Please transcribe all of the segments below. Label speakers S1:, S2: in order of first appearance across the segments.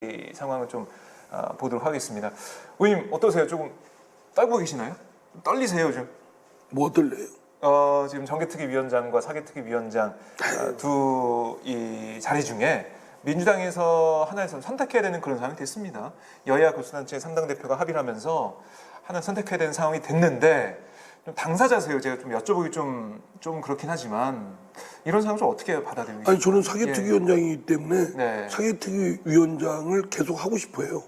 S1: 이 상황을 좀 보도록 하겠습니다. 의원님 어떠세요? 조금 떨고 계시나요? 떨리세요 좀?
S2: 뭐 떨려요?
S1: 지금 정개특위위원장과 사개특위위원장 두 이 자리 중에 민주당에서 하나에서 선택해야 되는 그런 상황이 됐습니다. 여야 교수단체 3당 대표가 합의를 하면서 하나 선택해야 되는 상황이 됐는데 좀 당사자세요. 제가 좀 여쭤보기 좀 그렇긴 하지만 이런 상황을 좀 어떻게 받아들이고
S2: 아니 저는 사개특위위원장이기 때문에
S1: 네.
S2: 사개특위위원장을 계속 하고 싶어요.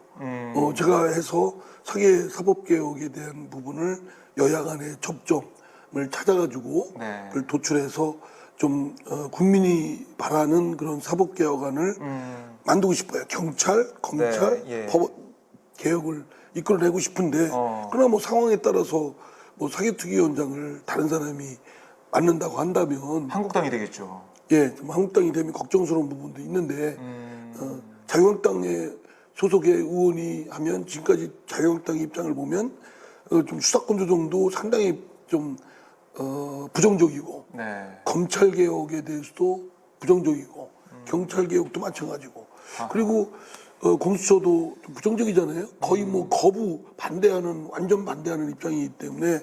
S2: 제가 해서 사개 사법개혁에 대한 부분을 여야 간의 접점을 찾아가지고
S1: 네.
S2: 그걸 도출해서 좀 국민이 바라는 그런 사법개혁안을 만들고 싶어요. 경찰, 검찰,
S1: 네, 예.
S2: 법 개혁을 이끌어내고 싶은데 그러나 뭐 상황에 따라서 뭐 사개특위위원장을 다른 사람이 맡는다고 한다면
S1: 한국당이 되겠죠.
S2: 예, 좀 한국당이 되면 걱정스러운 부분도 있는데 자유한국당의 소속의 의원이 하면 지금까지 자유한국당의 입장을 보면 좀 수사권 조정도 상당히 좀 부정적이고
S1: 네.
S2: 검찰 개혁에 대해서도 부정적이고 경찰 개혁도 마찬가지고 그리고 공수처도 좀 부정적이잖아요. 거의 뭐 거부 반대하는 완전 반대하는 입장이기 때문에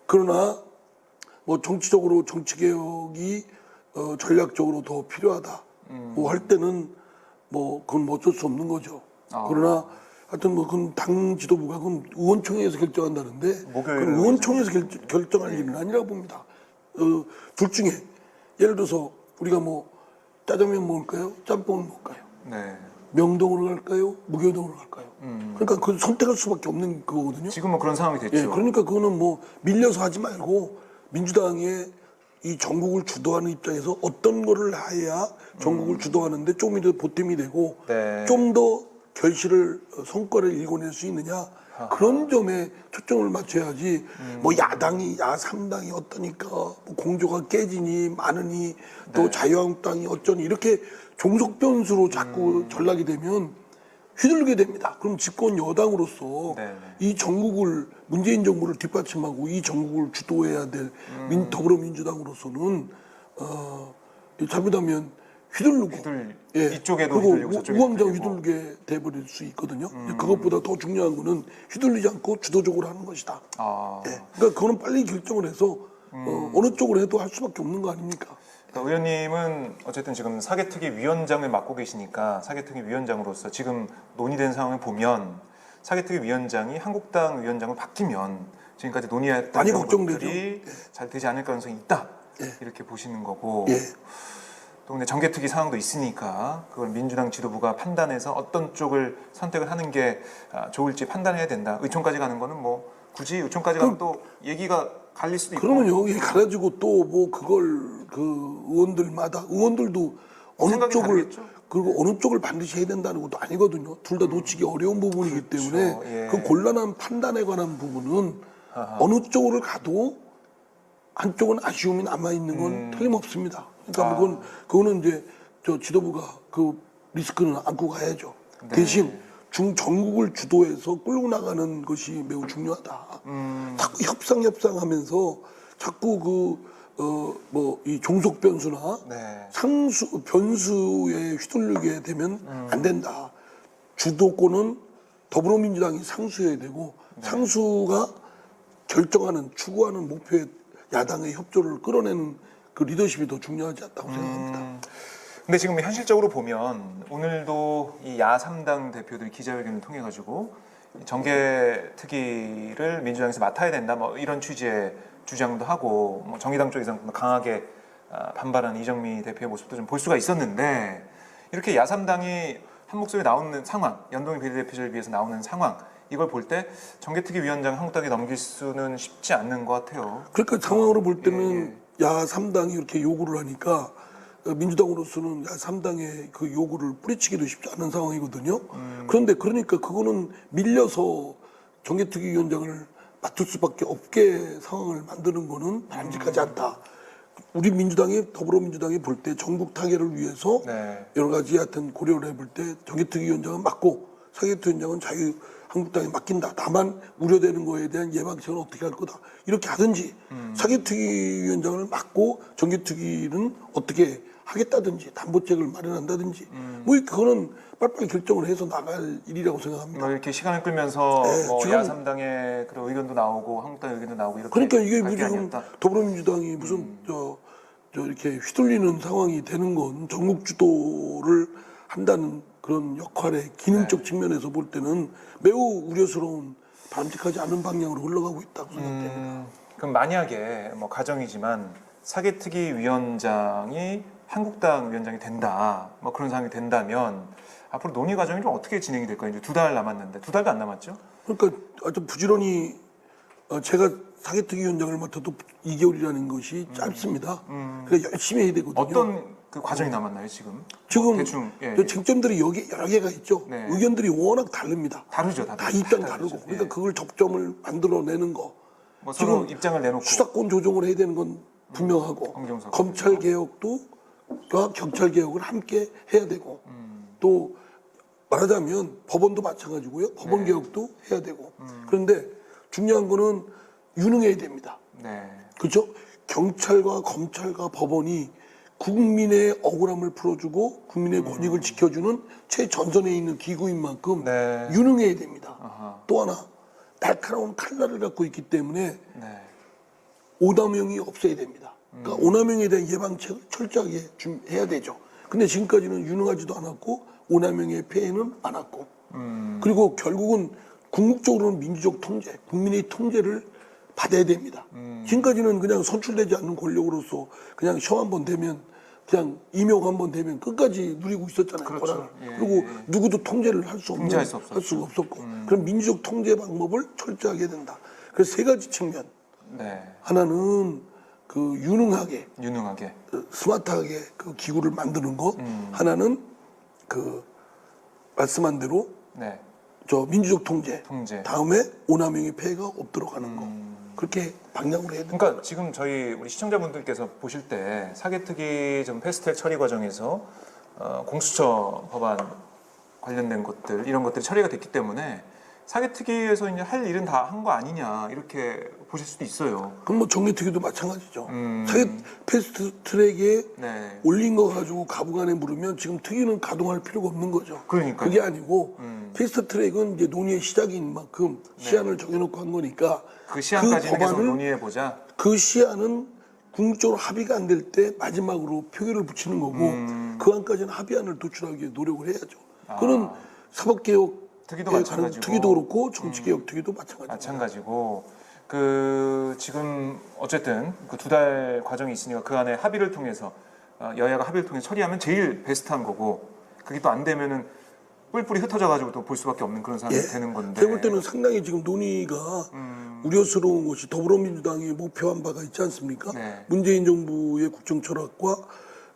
S2: 그러나 뭐 정치적으로 정치 개혁이 전략적으로 더 필요하다. 뭐 할 때는 뭐 그건 뭐 어쩔 수 없는 거죠. 그러나 하여튼 뭐 그건 당 지도부가 그건 의원총회에서 결정한다는데 그건 의원총회에서 결정할 일은 아니라고 봅니다. 둘 중에 예를 들어서 우리가 뭐 짜장면 먹을까요? 짬뽕을 먹을까요?
S1: 네.
S2: 명동으로 갈까요? 무교동으로 갈까요? 그러니까 그 선택할 수밖에 없는 그거거든요.
S1: 지금 뭐 그런 상황이 됐죠.
S2: 예, 그러니까 그거는 뭐 밀려서 하지 말고 민주당의 이 전국을 주도하는 입장에서 어떤 거를 해야 전국을 주도하는데 조금이라도 보탬이 되고
S1: 네.
S2: 좀 더 결실을 성과를 일궈낼 수 있느냐 그런 점에 초점을 맞춰야지 뭐 야당이 야3당이 어떠니까 뭐 공조가 깨지니 많으니 또
S1: 네.
S2: 자유한국당이 어쩌니 이렇게 종속 변수로 자꾸 전락이 되면 휘둘리게 됩니다. 그럼 집권 여당으로서
S1: 네.
S2: 이 전국을 문재인 정부를 뒷받침하고 이 전국을 주도해야 될 더불어민주당으로서는 잘못하면 휘둘르고
S1: 이쪽에도
S2: 그리고
S1: 휘둘리고 저쪽에도
S2: 우왕좌
S1: 휘둘리고.
S2: 휘둘게 돼버릴 수 있거든요. 그것보다 더 중요한 거는 휘둘리지 않고 주도적으로 하는 것이다. 예. 그러니까 그거는 빨리 결정을 해서 어느 쪽으로 해도 할 수밖에 없는 거 아닙니까?
S1: 그러니까 의원님은 어쨌든 지금 사개특위 위원장을 맡고 계시니까 사개특위 위원장으로서 지금 논의된 상황을 보면 사개특위 위원장이 한국당 위원장을 바뀌면 지금까지 논의했던
S2: 많이
S1: 그런
S2: 걱정되죠.
S1: 것들이 잘 되지 않을 가능성이 있다 이렇게 보시는 거고
S2: 예.
S1: 또 근데 정개특위 상황도 있으니까 그걸 민주당 지도부가 판단해서 어떤 쪽을 선택을 하는 게 좋을지 판단해야 된다. 의총까지 가는 거는 뭐 굳이 의총까지 가면 또 얘기가 갈릴 수도 있고.
S2: 그러면 여기 가가지고 또 뭐 그걸 그 의원들도 어느 쪽을
S1: 다르겠죠?
S2: 그리고 어느 쪽을 반드시 해야 된다는 것도 아니거든요. 둘 다 놓치기 어려운 부분이기
S1: 그렇죠.
S2: 때문에
S1: 예.
S2: 그 곤란한 판단에 관한 부분은 어느 쪽으로 가도 한쪽은 아쉬움이 남아 있는 건 틀림없습니다. 그러니까 그거는 이제 저 지도부가 그 리스크는 안고 가야죠.
S1: 네.
S2: 대신 전국을 주도해서 끌고 나가는 것이 매우 중요하다. 자꾸 협상하면서 자꾸 뭐 이 종속 변수나
S1: 네.
S2: 변수에 휘둘리게 되면 안 된다. 주도권은 더불어민주당이 상수해야 되고 상수가 결정하는 추구하는 목표에 야당의 협조를 끌어내는 그 리더십이 더 중요하지 않다고 생각합니다.
S1: 근데 지금 현실적으로 보면 오늘도 이 야3당 대표들이 기자회견을 통해 가지고 정개특위를 민주당에서 맡아야 된다 뭐 이런 취지의 주장도 하고 뭐 정의당 쪽에서는 강하게 반발하는 이정미 대표의 모습도 좀 볼 수가 있었는데 이렇게 야3당이 한 목소리 나오는 상황, 연동형 비례대표제를 위해서 나오는 상황 이걸 볼 때 정개특위위원장 한국당에 넘길 수는 쉽지 않는 것 같아요.
S2: 그러니까 상황으로 볼 때는 야3당이 이렇게 요구를 하니까 민주당으로서는 야3당의 그 요구를 뿌리치기도 쉽지 않은 상황이거든요. 그런데 그러니까 그거는 밀려서 정개특위위원장을 맡을 수밖에 없게 상황을 만드는 거는 바람직하지 않다. 우리 더불어민주당이 볼 때 전국 타결을 위해서 여러 가지 하여튼 고려를 해볼 때 정개특위위원장은 맡고 사개특위위원장은 자유한국당에 맡긴다. 다만 우려되는 거에 대한 예방책은 어떻게 할 거다. 이렇게 하든지 사개특위위원장을 맡고 정개특위는 어떻게 하겠다든지 담보책을 마련한다든지 뭐 그거는 빨리빨리 결정을 해서 나갈 일이라고 생각합니다.
S1: 뭐 이렇게 시간을 끌면서
S2: 네,
S1: 뭐
S2: 지금-
S1: 야3당의 그런 의견도 나오고 한국당 의견도 나오고 이렇게
S2: 그러니까 이게
S1: 갈 게
S2: 지금
S1: 아니었다.
S2: 더불어민주당이 무슨 저 이렇게 휘둘리는 상황이 되는 건 전국 주도를 한다는 그런 역할의 기능적 측면에서 볼 때는 매우 우려스러운 바람직하지 않은 방향으로 흘러가고 있다고 생각됩니다.
S1: 그럼 만약에 뭐 가정이지만 사개특위 위원장이 한국당 위원장이 된다, 뭐 그런 상황이 된다면 앞으로 논의 과정이 좀 어떻게 진행이 될까요? 이제 2달 남았는데 2달도 안 남았죠?
S2: 그러니까 아주 부지런히 제가 사개특위 위원장을 맡아도 2개월이라는 것이 짧습니다. 그러니까 열심히 해야 되거든요.
S1: 어떤 그 과정이 남았나요 지금?
S2: 지금
S1: 대충 예,
S2: 저 쟁점들이 여러 개가 있죠.
S1: 네.
S2: 의견들이 워낙 다릅니다.
S1: 다르죠,
S2: 다 입장
S1: 다르죠.
S2: 다르고. 그러니까
S1: 예.
S2: 그걸 접점을 만들어내는 거.
S1: 뭐 서로
S2: 지금
S1: 입장을 내놓고
S2: 수사권 조정을 해야 되는 건 분명하고
S1: 황교안
S2: 검찰 개혁도 경찰 개혁을 함께 해야 되고 또 말하자면 법원도 마찬가지고요. 법원
S1: 네.
S2: 개혁도 해야 되고 그런데 중요한 거는 유능해야 됩니다.
S1: 네.
S2: 그렇죠? 경찰과 검찰과 법원이 국민의 억울함을 풀어주고 국민의 권익을 지켜주는 최전선에 있는 기구인 만큼
S1: 네.
S2: 유능해야 됩니다.
S1: 아하.
S2: 또 하나 날카로운 칼날을 갖고 있기 때문에
S1: 네.
S2: 오남용이 없어야 됩니다. 그러니까 오남용에 대한 예방책을 철저하게 해야 되죠. 근데 지금까지는 유능하지도 않았고 오남용의 폐해는 많았고 그리고 결국은 궁극적으로는 민주적 통제, 국민의 통제를 받아야 됩니다. 지금까지는 그냥 선출되지 않는 권력으로서 그냥 시험 한번 되면 그냥 임용 한번 되면 끝까지 누리고 있었잖아요.
S1: 그렇죠.
S2: 권한을.
S1: 예,
S2: 그리고
S1: 예.
S2: 누구도 통제를 할 수 없는
S1: 통제할 수 없었죠.
S2: 할 수가 없었고 그럼 민주적 통제 방법을 철저하게 해야 된다. 그래서 세 가지 측면.
S1: 네.
S2: 하나는 그 유능하게
S1: 유능하게.
S2: 스마트하게 그 기구를 만드는 것. 하나는 그 말씀한 대로
S1: 네.
S2: 저 민주적 통제.
S1: 통제.
S2: 다음에 오남용의 폐해가 없도록 하는 거. 그렇게 방향으로 해야 된다.
S1: 그러니까 지금 저희 우리 시청자분들께서 보실 때 사개특위 좀 패스트트랙 처리 과정에서 공수처 법안 관련된 것들 이런 것들이 처리가 됐기 때문에 사개특위에서 이제 할 일은 다 한 거 아니냐 이렇게 보실 수도 있어요.
S2: 그럼 뭐 정례특위도 마찬가지죠. 사회 패스트 트랙에
S1: 네.
S2: 올린 거 가지고 가부간에 물으면 지금 특위는 가동할 필요가 없는 거죠.
S1: 그러니까요.
S2: 그게 아니고 패스트 트랙은 이제 논의의 시작인 만큼 시한을 정해놓고 한 거니까
S1: 그 시한까지는 계속
S2: 법안을
S1: 논의해 보자.
S2: 그 시한은 궁극적으로 합의가 안 될 때 마지막으로 표결을 붙이는 거고 그 안까지는 합의안을 도출하기 위해 노력을 해야죠. 그는 사법개혁
S1: 특위도 마찬가지고.
S2: 특위도 그렇고 정치개혁 특위도 마찬가지고.
S1: 마찬가지고 그 지금 어쨌든 그 2달 과정이 있으니까 그 안에 합의를 통해서 여야가 합의를 통해 처리하면 제일 베스트한 거고 그게 또 안 되면은 뿔뿔이 흩어져 가지고 또 볼 수밖에 없는 그런 상황이 되는 건데.
S2: 제가 볼 때는 상당히 지금 논의가 우려스러운 것이 더불어민주당이 목표한 바가 있지 않습니까?
S1: 네.
S2: 문재인 정부의 국정 철학과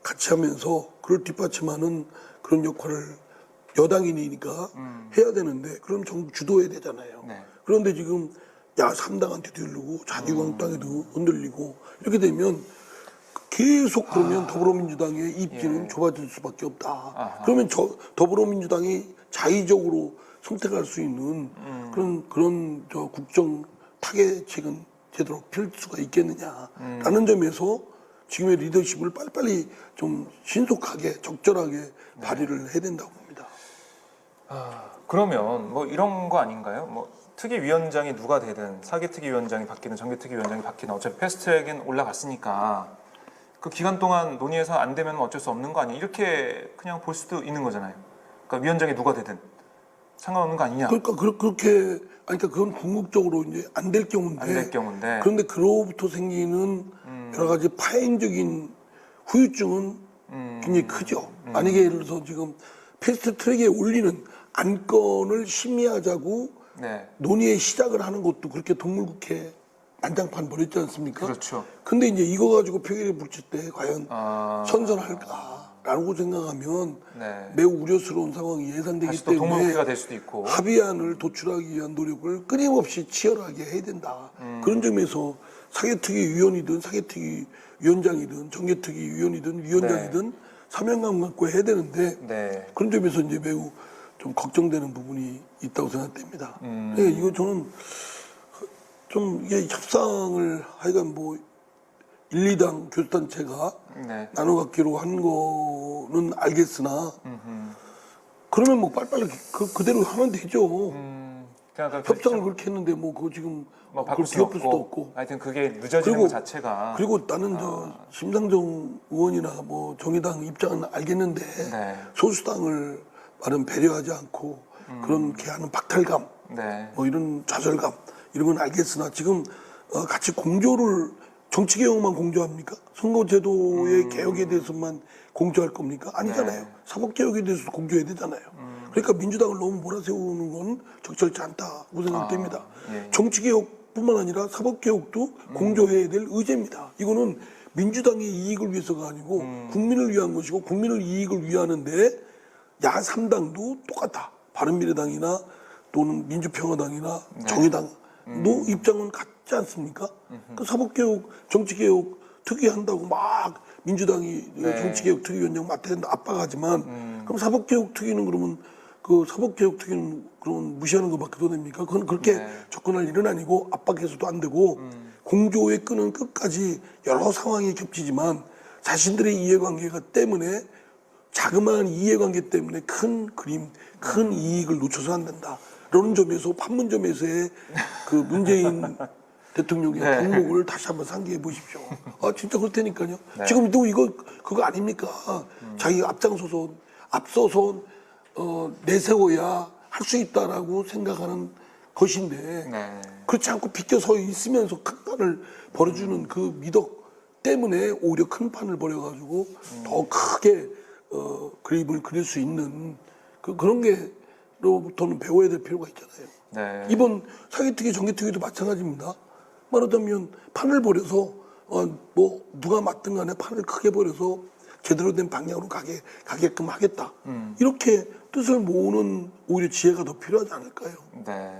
S2: 같이 하면서 그걸 뒷받침하는 그런 역할을 여당이니까 해야 되는데 그럼 정부 주도해야 되잖아요.
S1: 네.
S2: 그런데 지금 야3당한테도 흐르고 자유한국당에도 흔들리고 이렇게 되면 계속 그러면 더불어민주당의 입지는 좁아질 수밖에 없다. 그러면 더불어민주당이 자의적으로 선택할 수 있는 그런 저 국정 타개책은 제대로 펼 수가 있겠느냐라는 점에서 지금의 리더십을 빨리빨리 좀 신속하게 적절하게 발휘를 해야 된다고 봅니다.
S1: 그러면 뭐 이런 거 아닌가요? 뭐 특위위원장이 누가 되든 사개특위위원장이 바뀌든 정개특위위원장이 바뀌든 어차피 패스트트랙엔 올라갔으니까 그 기간 동안 논의해서 안 되면 어쩔 수 없는 거 아니야? 이렇게 그냥 볼 수도 있는 거잖아요. 그러니까 위원장이 누가 되든 상관없는 거 아니냐?
S2: 그러니까 그렇게 그러니까 그건 궁극적으로 이제 안 될 경우인데.
S1: 안 될 경우인데.
S2: 그런데 그로부터 생기는 여러 가지 파행적인 후유증은 굉장히 크죠. 만약에 예를 들어서 지금 패스트 트랙에 올리는 안건을 심의하자고
S1: 네.
S2: 논의의 시작을 하는 것도 그렇게 동물국회 난장판 벌였지 않습니까?
S1: 그렇죠.
S2: 근데 이제 이거 가지고 표결에 붙일 때 과연
S1: 아,
S2: 선선할까라고 생각하면
S1: 네.
S2: 매우 우려스러운 상황이 예상되기
S1: 다시 또
S2: 때문에
S1: 동물국회가 될 수도 있고.
S2: 합의안을 도출하기 위한 노력을 끊임없이 치열하게 해야 된다. 그런 점에서 사개특위 위원이든 사개특위 위원장이든 정개특위 위원이든 위원장이든 사명감 갖고 해야 되는데
S1: 네.
S2: 그런 점에서 이제 매우 좀 걱정되는 부분이 있다고 생각됩니다. 네, 이거 저는 좀 이게 협상을 하여간 뭐 1, 2당 교수단체가
S1: 네.
S2: 나눠 갖기로 한 거는 알겠으나 그러면 뭐 빨리빨리 그대로 하면 되죠.
S1: 그러니까
S2: 협상을 그렇게 했는데 뭐 그거 지금
S1: 뭐
S2: 그걸
S1: 바꿀 수는
S2: 뒤엎을 수도
S1: 없고.
S2: 없고.
S1: 하여튼 그게 늦어지는
S2: 그리고-
S1: 것 자체가.
S2: 그리고 나는 저 심상정 의원이나 뭐 정의당 입장은 알겠는데
S1: 네.
S2: 소수당을 말은 배려하지 않고 그렇게 하는 박탈감,
S1: 네.
S2: 뭐 이런 좌절감 이런 건 알겠으나 지금 같이 공조를 정치 개혁만 공조합니까? 선거제도의 개혁에 대해서만 공조할 겁니까? 아니잖아요.
S1: 네.
S2: 사법 개혁에 대해서도 공조해야 되잖아요. 그러니까 민주당을 너무 몰아세우는 건 적절치 않다고 생각됩니다.
S1: 예.
S2: 정치 개혁뿐만 아니라 사법 개혁도 공조해야 될 의제입니다. 이거는 민주당의 이익을 위해서가 아니고 국민을 위한 것이고 국민을 이익을 위하는데 야 3당도 똑같아. 바른미래당이나 또는 민주평화당이나 정의당도 입장은 같지 않습니까? 그 사법개혁, 정치개혁 특위한다고 막 민주당이
S1: 네.
S2: 정치개혁 특위위원장 맡아야 된다 압박하지만 그럼 사법개혁 특위는 그러면 그 사법개혁 특위는 그러면 무시하는 것밖에 더 됩니까? 그건 그렇게
S1: 네.
S2: 접근할 일은 아니고 압박해서도 안 되고 공조의 끈은 끝까지 여러 상황이 겹치지만 자신들의 이해관계가 때문에 자그마한 이해관계 때문에 큰 그림, 큰 이익을 놓쳐서 안 된다. 이런 점에서 판문점에서의 그 문재인 대통령의
S1: 네.
S2: 방목을 다시 한번 상기해 보십시오. 아 진짜 그렇다니까요.
S1: 네.
S2: 지금도 이거 그거 아닙니까? 자기가 앞서서 내세워야 할 수 있다라고 생각하는 것인데
S1: 네.
S2: 그렇지 않고 비껴서 있으면서 큰 판을 벌여주는 그 미덕 때문에 오히려 큰 판을 벌여가지고 더 크게 그림을 그릴 수 있는 그런 게로부터는 배워야 될 필요가 있잖아요.
S1: 네.
S2: 이번 사기특위, 정기특위도 마찬가지입니다. 말하자면 판을 벌여서 뭐 누가 맡든 간에 판을 크게 벌여서 제대로 된 방향으로 가게끔 하겠다. 이렇게 뜻을 모으는 오히려 지혜가 더 필요하지 않을까요?
S1: 네.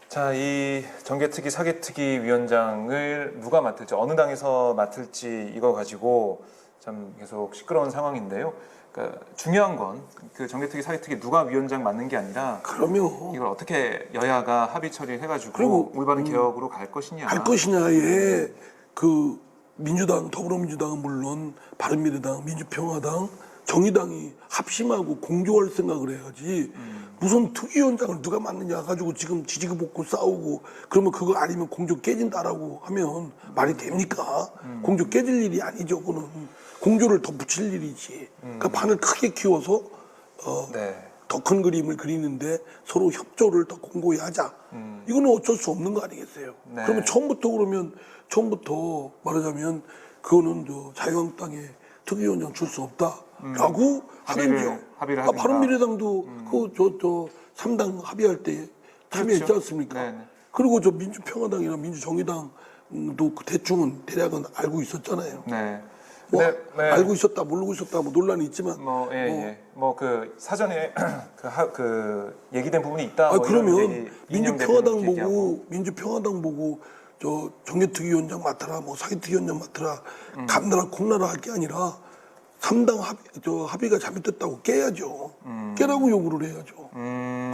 S1: 자, 이 정개특위, 사개특위 위원장을 누가 맡을지, 어느 당에서 맡을지 이거 가지고 참 계속 시끄러운 상황인데요. 그러니까 중요한 건 그 정개특위, 사개특위 누가 위원장 맡는 게 아니라
S2: 그러면
S1: 이걸 어떻게 여야가 합의 처리를 해가지고
S2: 그리고,
S1: 올바른 개혁으로 갈 것이냐.
S2: 할 것이냐에 그 민주당, 더불어민주당은 물론 바른미래당, 민주평화당, 정의당이 합심하고 공조할 생각을 해야지 무슨 특위위원장을 누가 맡느냐 가지고 지금 지지고 볶고 싸우고 그러면 그거 아니면 공조 깨진다라고 하면 말이 됩니까? 공조 깨질 일이 아니죠. 그거는 공조를 더 붙일 일이지. 그러니까 판을 크게 키워서
S1: 네.
S2: 더 큰 그림을 그리는데 서로 협조를 더 공고히 하자. 이거는 어쩔 수 없는 거 아니겠어요?
S1: 네.
S2: 그러면 처음부터 말하자면 그거는 저 자유한국당에 특위위원장 줄 수 없다라고 하는겨.
S1: 합의를 하든가.
S2: 바른미래당도 그 3당 합의할 때 참여했지
S1: 그렇죠.
S2: 않습니까?
S1: 네네.
S2: 그리고 저 민주평화당이나 민주정의당도 그 대충은 알고 있었잖아요.
S1: 네.
S2: 뭐
S1: 근데, 네.
S2: 알고 있었다 모르고 있었다 뭐 논란이 있지만
S1: 뭐 그 사전에 그 얘기된 부분이 있다. 뭐 이런
S2: 그러면
S1: 얘기, 이인영 대표는 얘기하고.
S2: 민주평화당 보고 저 정개특위위원장 맡아라, 뭐 사기특위위원장 맡아라, 감나라 콩나라 할 게 아니라 3당 합의가 잘못됐다고 깨야죠. 깨라고 요구를 해야죠.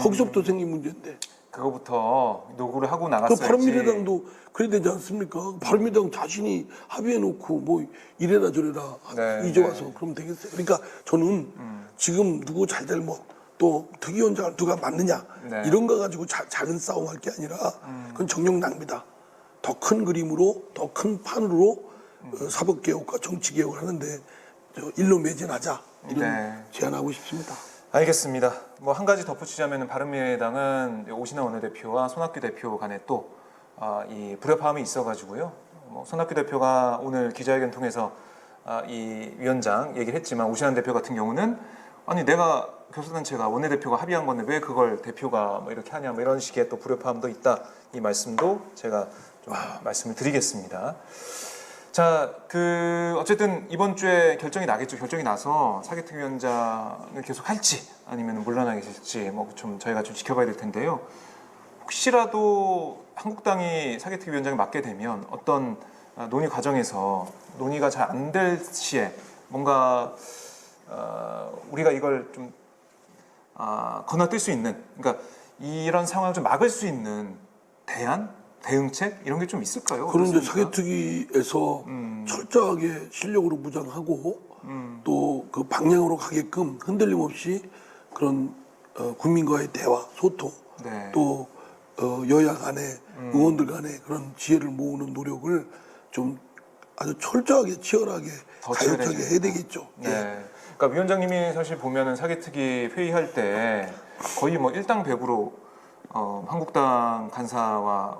S2: 거기서부터 생긴 문제인데.
S1: 그거부터 노구를 하고
S2: 그
S1: 나갔어야지.
S2: 바른미래당도 그래야 되지 않습니까? 바른미래당 자신이 합의해놓고 뭐 이래라 저래라
S1: 네,
S2: 이제
S1: 네.
S2: 와서 그러면 되겠어요. 그러니까 저는 지금 누구 잘잘못 또 특위위원장을 누가 맡느냐
S1: 네.
S2: 이런 거 가지고 작은 싸움 할 게 아니라 그건 정령 낭비다. 더 큰 그림으로 더 큰 판으로 사법개혁과 정치개혁을 하는데 일로 매진하자 이런
S1: 네.
S2: 제안하고 싶습니다.
S1: 알겠습니다. 뭐 한 가지 덧붙이자면 바른미래당은 오신환 원내대표와 손학규 대표 간에 또 이 불협화음이 있어가지고요. 뭐 손학규 대표가 오늘 기자회견 통해서 이 위원장 얘기를 했지만 오신환 대표 같은 경우는 아니 내가 교수단체가 원내대표가 합의한 건데 왜 그걸 대표가 뭐 이렇게 하냐 뭐 이런 식의 또 불협화음도 있다. 이 말씀도 제가 좀 말씀을 드리겠습니다. 자, 어쨌든 이번 주에 결정이 나겠죠. 결정이 나서 사개특위위원장을 계속 할지 아니면 물러나게 될지 뭐 좀 저희가 좀 지켜봐야 될 텐데요. 혹시라도 한국당이 사개특위위원장을 맡게 되면 어떤 논의 과정에서 논의가 잘 안 될 시에 뭔가 우리가 이걸 좀 건너뛸 수 있는, 그러니까 이런 상황을 좀 막을 수 있는 대안 대응책 이런 게 좀 있을까요?
S2: 그런 이제
S1: 어떻습니까?
S2: 사개특위에서 철저하게 실력으로 무장하고 또 그 방향으로 가게끔 흔들림 없이 그런 국민과의 대화, 소통,
S1: 네.
S2: 또 여야 간에 의원들 간에 그런 지혜를 모으는 노력을 좀 아주 철저하게 치열하게
S1: 더
S2: 가열차게
S1: 치열해져야
S2: 해야 되겠죠.
S1: 네.
S2: 예.
S1: 그러니까 위원장님이 사실 보면은 사개특위 회의할 때 거의 뭐 일당백으로 한국당 간사와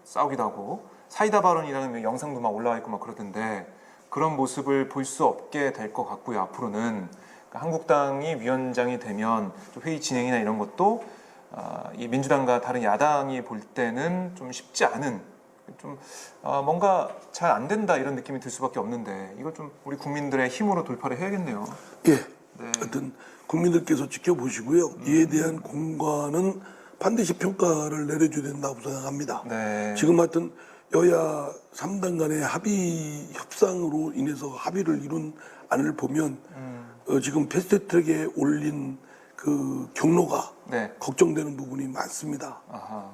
S1: 싸우기도 하고 사이다 발언이라는 영상도 막 올라와 있고 막 그러던데 그런 모습을 볼 수 없게 될 것 같고요. 앞으로는 그러니까 한국당이 위원장이 되면 좀 회의 진행이나 이런 것도 이 민주당과 다른 야당이 볼 때는 좀 쉽지 않은 좀 뭔가 잘 안 된다 이런 느낌이 들 수밖에 없는데 이걸 좀 우리 국민들의 힘으로 돌파를 해야겠네요.
S2: 예.
S1: 네.
S2: 하여튼 국민들께서 지켜보시고요. 이에 대한 공과는 반드시 평가를 내려줘야 된다고 생각합니다.
S1: 네.
S2: 지금 하여튼 여야 3당 간의 합의 협상으로 인해서 합의를 이룬 안을 보면 지금 패스트트랙에 올린 그 경로가
S1: 네.
S2: 걱정되는 부분이 많습니다.
S1: 아하.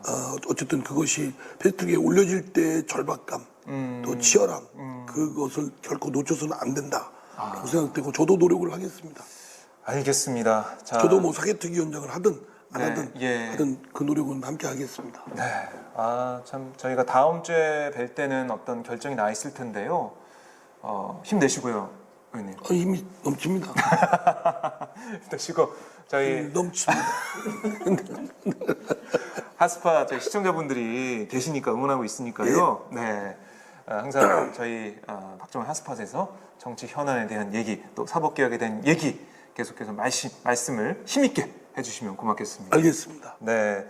S2: 어쨌든 그것이 패스트트랙에 올려질 때의 절박감 또 치열함 그것을 결코 놓쳐서는 안 된다라고 생각되고 저도 노력을 하겠습니다.
S1: 알겠습니다. 자,
S2: 저도 뭐 사개특위원장을 하든 안
S1: 네,
S2: 하든
S1: 예.
S2: 하든 그 노력은 함께 하겠습니다.
S1: 네. 참 저희가 다음 주에 뵐 때는 어떤 결정이 나 있을 텐데요. 힘내시고요, 의원님.
S2: 힘이 넘칩니다.
S1: 힘내시고 저희
S2: 넘칩니다.
S1: 하스파 저희 시청자분들이 계시니까 응원하고 있으니까요. 네. 항상 저희 박정희 하스팟에서 정치 현안에 대한 얘기 또 사법개혁에 대한 얘기 계속해서 말씀을 힘있게 해주시면 고맙겠습니다.
S2: 알겠습니다.
S1: 네.